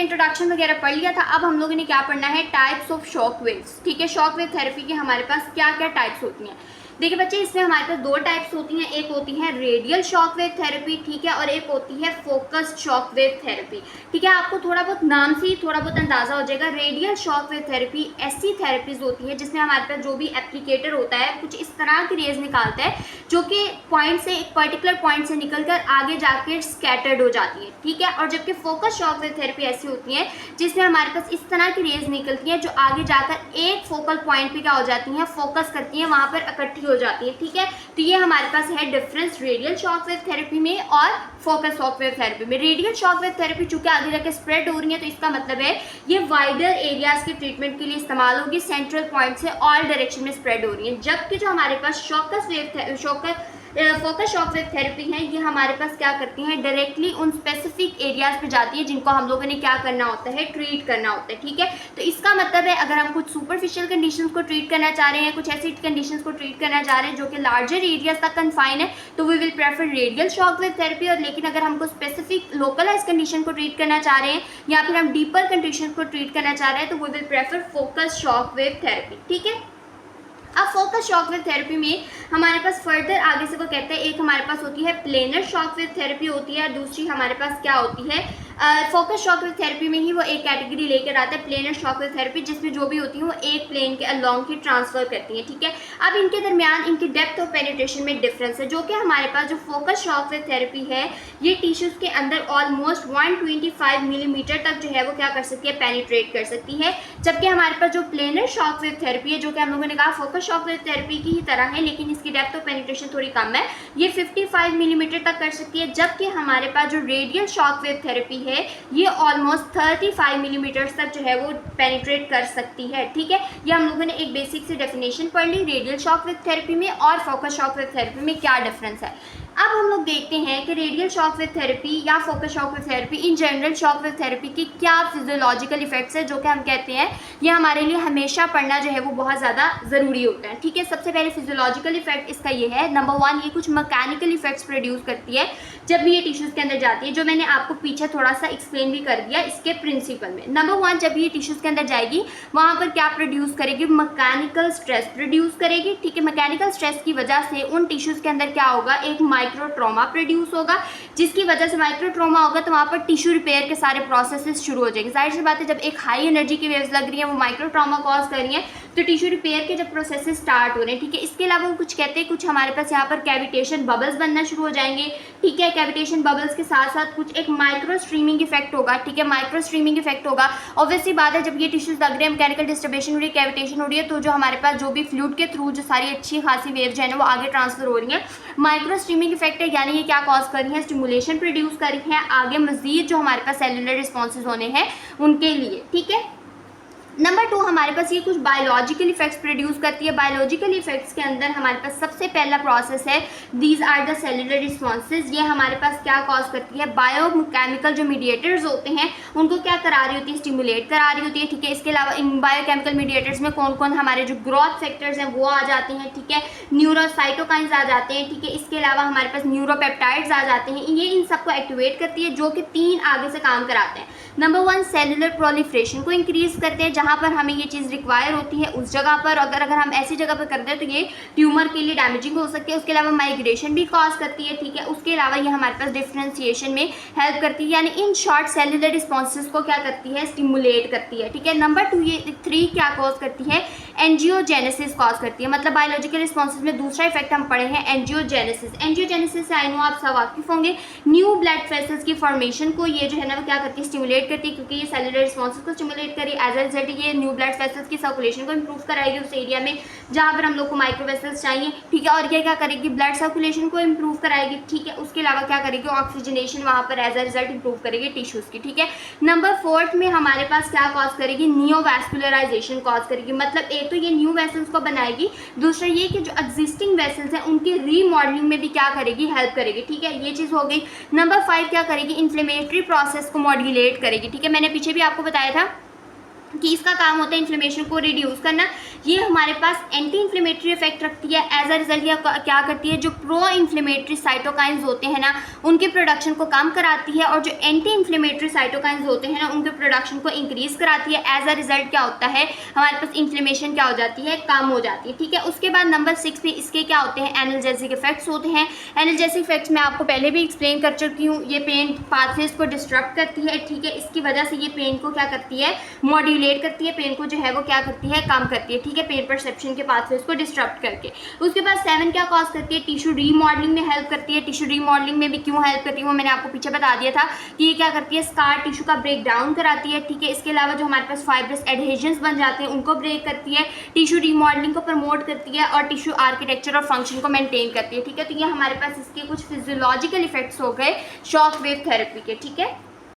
Introduction वगैरह पढ़ लिया था। अब हम लोगों ने क्या पढ़ना है, टाइप्स ऑफ शॉक वेव्स। ठीक है, शॉक वेव थेरेपी के हमारे पास क्या क्या टाइप्स होती हैं। देखिए बच्चे, इसमें हमारे पास दो टाइप्स होती हैं, एक होती है रेडियल शॉक वेव थेरेपी, ठीक है, और एक होती है फोकस्ड शॉक वेव थेरेपी। ठीक है, आपको थोड़ा बहुत नाम से ही थोड़ा बहुत अंदाजा हो जाएगा। रेडियल शॉक वेव थेरेपी ऐसी थेरेपीज होती है जिसमें हमारे पास जो भी एप्लीकेटर होता है कुछ इस तरह की रेज निकालता है जो कि पॉइंट से, एक पर्टिकुलर पॉइंट से निकलकर आगे जाके स्कैटर्ड हो जाती है। ठीक है, और जबकि फोकस शॉक वेव थेरेपी ऐसी होती है जिसमें हमारे पास इस तरह की रेज निकलती है जो आगे जाकर एक फोकल पॉइंट पे क्या हो जाती हैं, फोकस करती हैं, वहां पर इकट्ठी हो जाती है। ठीक है, तो ये हमारे पास है difference radial shock wave therapy में और फोकस शॉक वेव थेरेपी में। रेडियल शॉक वेव थेरेपी चूंकि आगे जाके स्प्रेड हो रही है तो इसका मतलब है ये वाइडर एरियाज के ट्रीटमेंट के लिए इस्तेमाल होगी, सेंट्रल पॉइंट से ऑल डायरेक्शन में स्प्रेड हो रही है। जबकि जो हमारे पास फोकस शॉक वेव थेरेपी है, ये हमारे पास क्या करती हैं, डायरेक्टली उन स्पेसिफिक एरियाज पे जाती है जिनको हम लोगों ने क्या करना होता है, ट्रीट करना होता है। ठीक है, तो इसका मतलब है अगर हम कुछ सुपरफिशियल कंडीशंस को ट्रीट करना चाह रहे हैं, कुछ ऐसी कंडीशंस को ट्रीट करना चाह रहे हैं जो कि लार्जर एरियाज तक कन्फाइन है, तो we will prefer radial shock wave therapy. और लेकिन अगर हमको स्पेसिफिक लोकलाइज कंडीशन को ट्रीट करना चाह रहे हैं या फिर हम डीपर कंडीशन को ट्रीट करना चाह रहे हैं तो we will prefer focus shock wave therapy. ठीक है, अब फोकस शॉक वेव थेरेपी में हमारे पास फर्दर आगे से वो कहते हैं, एक हमारे पास होती है प्लेनर शॉक वेव थेरेपी होती है, दूसरी हमारे पास क्या होती है, फोकस शॉक वेव थेरेपी में ही वो एक कैटेगरी लेकर आता है प्लेनर शॉक वेव थेरेपी, जिसमें जो भी होती है वो एक प्लेन के अलोंग ही ट्रांसफर करती है। ठीक है, अब इनके दरमियान इनकी डेप्थ ऑफ पेनिट्रेशन में डिफरेंस है, जो कि हमारे पास जो फोकस शॉक वेव थेरेपी है ये टिश्यूज के अंदर ऑलमोस्ट 125 मिलीमीटर तक जो है वो क्या कर सकती है, पेनिट्रेट कर सकती है। जबकि हमारे पास जो प्लेनर शॉक वेव थेरेपी है, जो कि हम लोगों ने कहा फोकस शॉक वेव थेरेपी की ही तरह है लेकिन इसकी डेप्थ ऑफ पेनिट्रेशन थोड़ी कम है, ये 55 मिलीमीटर तक कर सकती है। जबकि हमारे पास जो रेडियल शॉक वेव थेरेपी है ये ऑलमोस्ट 35 मिलीमीटर तक जो है वो पेनिट्रेट कर सकती है। ठीक है, ये हम लोगों ने एक बेसिक से डेफिनेशन पढ़ ली रेडियल शॉक वेव थेरेपी में और फोकस शॉक वेव थेरेपी में क्या डिफरेंस है। अब हम लोग देखते हैं कि रेडियल शॉक वेव थेरेपी या focus shock wave therapy, in general shock wave therapy की क्या फिजियोलॉजिकल इफेक्ट्स है, जो कि हम कहते हैं ये हमारे लिए हमेशा पढ़ना जो है वो बहुत ज़्यादा ज़रूरी होता है। ठीक है, सबसे पहले फिजियोलॉजिकल इफेक्ट इसका ये है, नंबर 1 ये कुछ मैकेनिकल इफेक्ट्स प्रोड्यूस करती है जब भी ये टिश्यूज़ के अंदर जाती है, जो मैंने आपको पीछे थोड़ा सा एक्सप्लेन भी कर दिया इसके प्रिंसिपल में। नंबर 1, जब ये टिश्यूज़ के अंदर जाएगी वहाँ पर क्या प्रोड्यूस करेगी, मैकेनिकल स्ट्रेस प्रोड्यूस करेगी। ठीक है, मैकेनिकल स्ट्रेस की वजह से उन टिश्यूज़ के अंदर क्या होगा, एक माइक्रो ट्रॉमा प्रोड्यूस होगा, जिसकी वजह से माइक्रो ट्रॉमा होगा तो वहाँ पर टिश्यू रिपेयर के सारे प्रोसेसेस शुरू हो जाएंगे। जाहिर सी बात है जब एक हाई एनर्जी की वेव्स लग रही है, वो माइक्रो ट्रॉमा कॉज कर रही है, तो टिश्यू रिपेयर के जब प्रोसेसेस स्टार्ट हो रहे हैं। ठीक है, इसके अलावा वो कुछ कहते हैं, कुछ हमारे पास यहाँ पर कैविटेशन बबल्स बनना शुरू हो जाएंगे। ठीक है, कैविटेशन बबल्स के साथ साथ कुछ एक माइक्रो स्ट्रीमिंग इफेक्ट होगा। ठीक है, माइक्रो स्ट्रीमिंग इफेक्ट होगा। ऑब्वियसली बात है जब ये टिश्यूज लग रहे हैं, मैकेनिकल डिस्टर्बेशन हो रही है, कैविटेशन हो रही है, तो जो हमारे पास जो भी फ्लूइड के थ्रू जो सारी अच्छी खासी वेव्स है ना वो आगे ट्रांसफर हो रही है। माइक्रो स्ट्रीमिंग इफेक्ट है, यानी ये क्या कॉज कर रही है, स्टिमुलेशन प्रोड्यूस कर रही है आगे मजीद जो हमारे पास सेलुलर रिस्पॉन्सेज होने हैं उनके लिए। ठीक है, नंबर 2 हमारे पास ये कुछ बायोलॉजिकल इफेक्ट्स प्रोड्यूस करती है। बायोलॉजिकल इफेक्ट्स के अंदर हमारे पास सबसे पहला प्रोसेस है, these are the cellular responses. ये हमारे पास क्या कॉज करती है, बायोकेमिकल जो मीडिएटर्स होते हैं उनको क्या करा रही होती है, स्टिमुलेट करा रही होती है। ठीक है, इसके अलावा इन बायोकेमिकल मीडिएटर्स में कौन कौन हमारे जो ग्रोथ फैक्टर्स हैं वो आ जाते हैं। ठीक है, न्यूरोसाइटोकाइंस आ जाते हैं। ठीक है, इसके अलावा हमारे पास न्यूरोपेप्टाइड्स आ जाते हैं, ये इन सबको एक्टिवेट करती है जो कि 3 आगे से काम कराते हैं। नंबर 1 सेलुलर प्रोलिफरेशन को इंक्रीज करते हैं, जहाँ पर हमें ये चीज़ रिक्वायर होती है उस जगह पर, अगर हम ऐसी जगह पर कर दें तो ये ट्यूमर के लिए डैमेजिंग हो सकती है। उसके अलावा माइग्रेशन भी कॉज करती है। ठीक है, उसके अलावा ये हमारे पास डिफ्रेंशिएशन में हेल्प करती है, यानी इन शॉर्ट सेलुलर रिस्पॉन्सेज को क्या करती है, स्टिमुलेट करती है। ठीक है, नंबर 2 ये 3 क्या कॉज करती है, एंजियोजेनेसिस कॉज करती है। मतलब बायोलॉजिकल रिस्पॉन्सेज में दूसरा इफेक्ट हम पढ़े हैं एंजियोजेनेसिस। एंजियोजेनेसिस से आई नो आप सब वाकिफ होंगे, न्यू ब्लड वेसल्स की फॉर्मेशन को ये जो है ना वो क्या करती है, स्टिमुलेट करती है, क्योंकि ये सेलुलर रिस्पॉन्सेज को स्टिमुलेट करी, एज अ रिजल्ट ये न्यू ब्लड वेसल्स की सर्कुलेशन को इंप्रूव कराएगी उस एरिया में जहाँ पर हम लोग को माइक्रो वेसल्स चाहिए। ठीक है, और ये क्या करेगी, ब्लड सर्कुलेशन को इंप्रूव कराएगी। ठीक है, उसके अलावा क्या करेगी, ऑक्सीजनेशन वहाँ पर एज अ रिजल्ट इंप्रूव करेगी टिश्यूज की। ठीक है, नंबर 4 में हमारे पास क्या कॉज करेगी, नियोवैस्कुलराइजेशन कॉज करेगी। मतलब एक तो ये न्यू वेसल्स को बनाएगी, दूसरा ये कि जो एग्जिस्टिंग वेसल्स हैं उनकी रीमॉडलिंग में भी क्या करेगी, हेल्प करेगी। ठीक है, ये चीज़ हो गई। नंबर 5 क्या करेगी, इन्फ्लेमेटरी प्रोसेस को मॉड्यूलेट करेगी। ठीक है, मैंने पीछे भी आपको बताया था कि इसका काम होता है इन्फ्लेमेशन को रिड्यूस करना। ये हमारे पास एंटी इन्फ्लेमेटरी इफेक्ट रखती है। एज अ रिजल्ट ये क्या करती है, जो प्रो इन्फ्लेमेटरी साइटोकाइंस होते हैं ना उनके प्रोडक्शन को कम कराती है, और जो एंटी इन्फ्लेमेटरी साइटोकाइंस होते हैं ना उनके प्रोडक्शन को इंक्रीज कराती है। एज अ रिजल्ट क्या होता है, हमारे पास इन्फ्लेमेशन क्या हो जाती है, कम हो जाती है। ठीक है, उसके बाद नंबर 6 पे इसके क्या होते हैं, एनाल्जेसिक इफेक्ट्स होते हैं। एनाल्जेसिक इफेक्ट्स मैं आपको पहले भी एक्सप्लेन कर चुकी हूँ। ये पेन पाथवेज को डिस्टर्ब करती है। ठीक है, इसकी वजह से ये पेन को क्या करती है, मॉड्यूलेट करती है, पेन को जो है वो क्या करती है, कम करती है। ठीक है, पेन परसेप्शन के पाथवेज को डिस्टर्ब करके। उसके बाद 7 क्या कॉज करती है, टिश्यू रीमॉडलिंग में हेल्प करती है। टिश्यू रीमॉडलिंग में भी क्यों हेल्प करती है वो मैंने आपको पीछे बता दिया था कि ये क्या करती है, स्कार टिश्यू का ब्रेक डाउन कराती है। ठीक है, इसके अलावा जो हमारे पास फाइब्रस एडहेजन्स बन जाते हैं उनको ब्रेक करती है, टिश्यू रीमॉडलिंग को प्रमोट करती है, और टिश्यू आर्किटेक्चर और फंक्शन को मेंटेन करती है। ठीक है, तो ये हमारे पास इसके कुछ फिजियोलॉजिकल इफेक्ट्स हो गए शॉक वेव थेरेपी के। ठीक है,